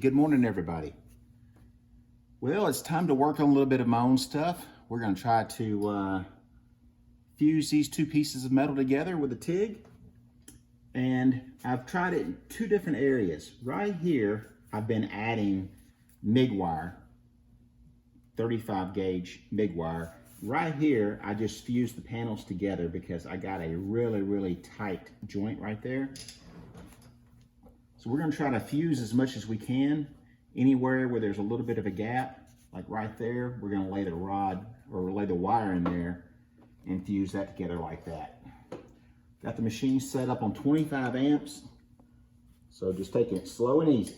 Good morning, everybody. Well, it's time to work on a little bit of my own stuff. We're going to try to fuse these two pieces of metal together with a TIG. And I've tried it in two different areas. Right here, I've been adding MIG wire, 35 gauge MIG wire. Right here, I just fused the panels together because I got a really tight joint right there. So we're going to try to fuse as much as we can. Anywhere where there's a little bit of a gap, like right there, we're going to lay the rod or lay the wire in there and fuse that together like that. Got the machine set up on 25 amps, so just taking it slow and easy.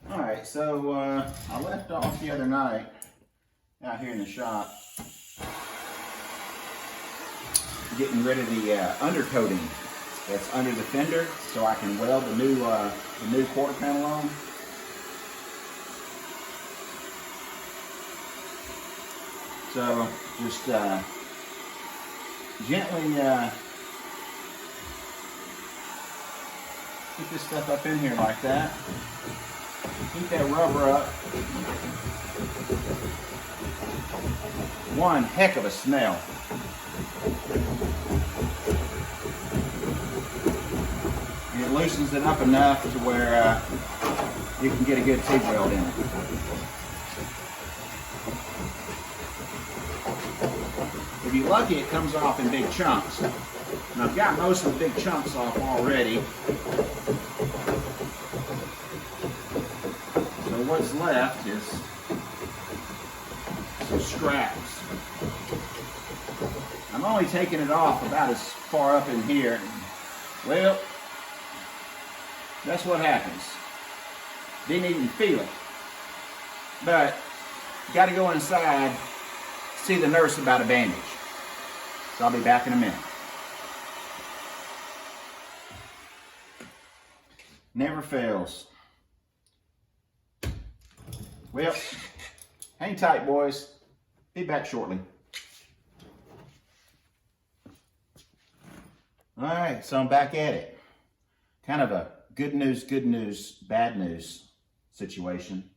Alright, so I left off the other night out here in the shop getting rid of the undercoating that's under the fender so I can weld the new quarter panel on. So just gently put this stuff up in here like that. Heat that rubber up. One heck of a smell. And it loosens it up enough to where you can get a good TIG weld in it. If you're lucky, it comes off in big chunks. And I've got most of the big chunks off already. So what's left is some scraps. I'm only taking it off about as far up in here. Well, that's what happens. Didn't even feel it. But got to go inside, see the nurse about a bandage. So I'll be back in a minute. Never fails. Well, hang tight, boys. Be back shortly. All right, so I'm back at it. Kind of a good news, bad news situation.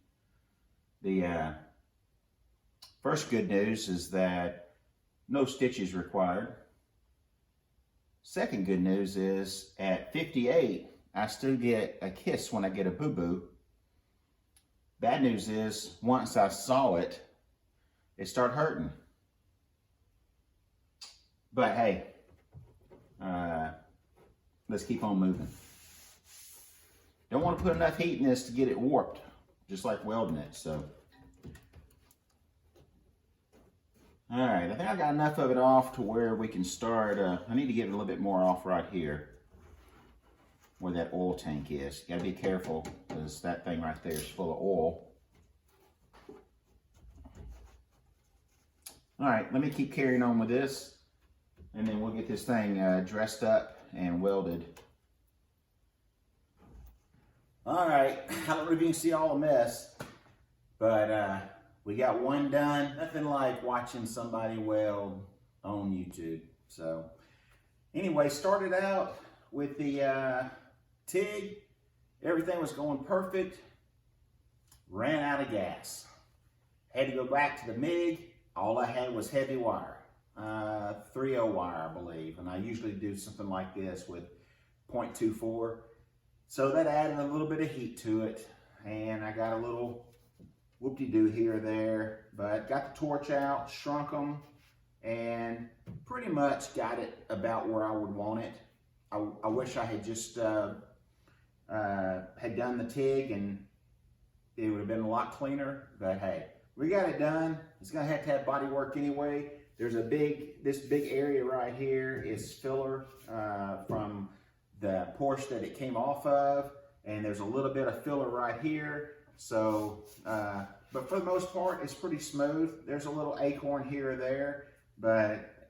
The first good news is that no stitches required. Second good news is at 58, I still get a kiss when I get a boo-boo. Bad news is once I saw it, it started hurting. But hey, let's keep on moving. Don't want to put enough heat in this to get it warped, just like welding it, so. All right, I think I got enough of it off to where we can start. I need to get a little bit more off right here, where that oil tank is. You gotta be careful, because that thing right there is full of oil. All right, let me keep carrying on with this, and then we'll get this thing dressed up and welded. All right, I don't know if you can see all the mess, but we got one done. Nothing like watching somebody weld on YouTube. So anyway, started out with the TIG. Everything was going perfect. Ran out of gas. Had to go back to the MIG. All I had was heavy wire, 3/0 wire, I believe. And I usually do something like this with 0.24. So that added a little bit of heat to it. And I got a little whoop-de-doo here or there. But got the torch out, shrunk them, and pretty much got it about where I would want it. I wish I had just had done the TIG, and it would have been a lot cleaner. But hey, we got it done. It's gonna have to have body work anyway. There's this big area right here is filler from the Porsche that it came off of, and there's a little bit of filler right here. So, but for the most part, it's pretty smooth. There's a little acorn here or there, but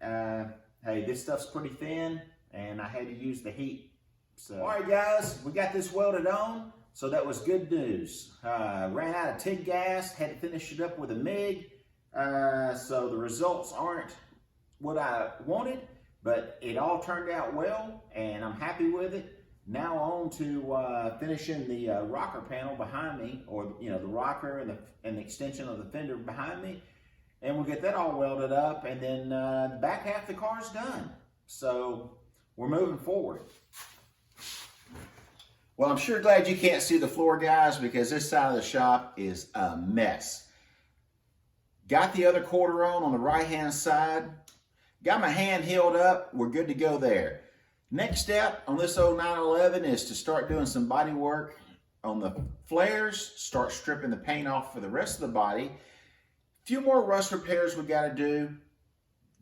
hey, this stuff's pretty thin, and I had to use the heat. So, all right, guys, we got this welded on. So that was good news. Ran out of TIG gas, had to finish it up with a MIG. So the results aren't what I wanted, but it all turned out well, and I'm happy with it. Now on to finishing the rocker panel behind me, or the rocker and the extension of the fender behind me, and we'll get that all welded up, and then the back half of the car's done. So we're moving forward. Well, I'm sure glad you can't see the floor, guys, because this side of the shop is a mess. Got the other quarter on the right-hand side. Got my hand healed up. We're good to go there. Next step on this old 911 is to start doing some body work on the flares, start stripping the paint off for the rest of the body. A few more rust repairs we got to do.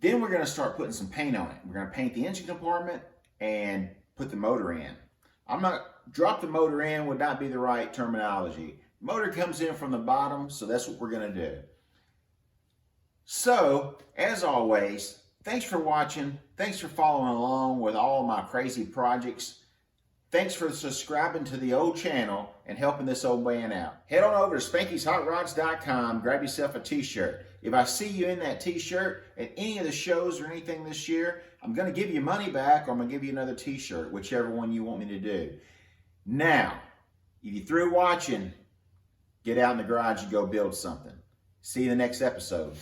Then we're going to start putting some paint on it. We're going to paint the engine compartment and put the motor in. Drop the motor in would not be the right terminology. Motor comes in from the bottom, so that's what we're going to do. So, as always, thanks for watching. Thanks for following along with all my crazy projects. Thanks for subscribing to the old channel and helping this old man out. Head on over to Spanky'sHotRods.com, grab yourself a t-shirt. If I see you in that t-shirt at any of the shows or anything this year, I'm going to give you money back, or I'm going to give you another t-shirt, whichever one you want me to do. Now, if you're through watching, get out in the garage and go build something. See you in the next episode.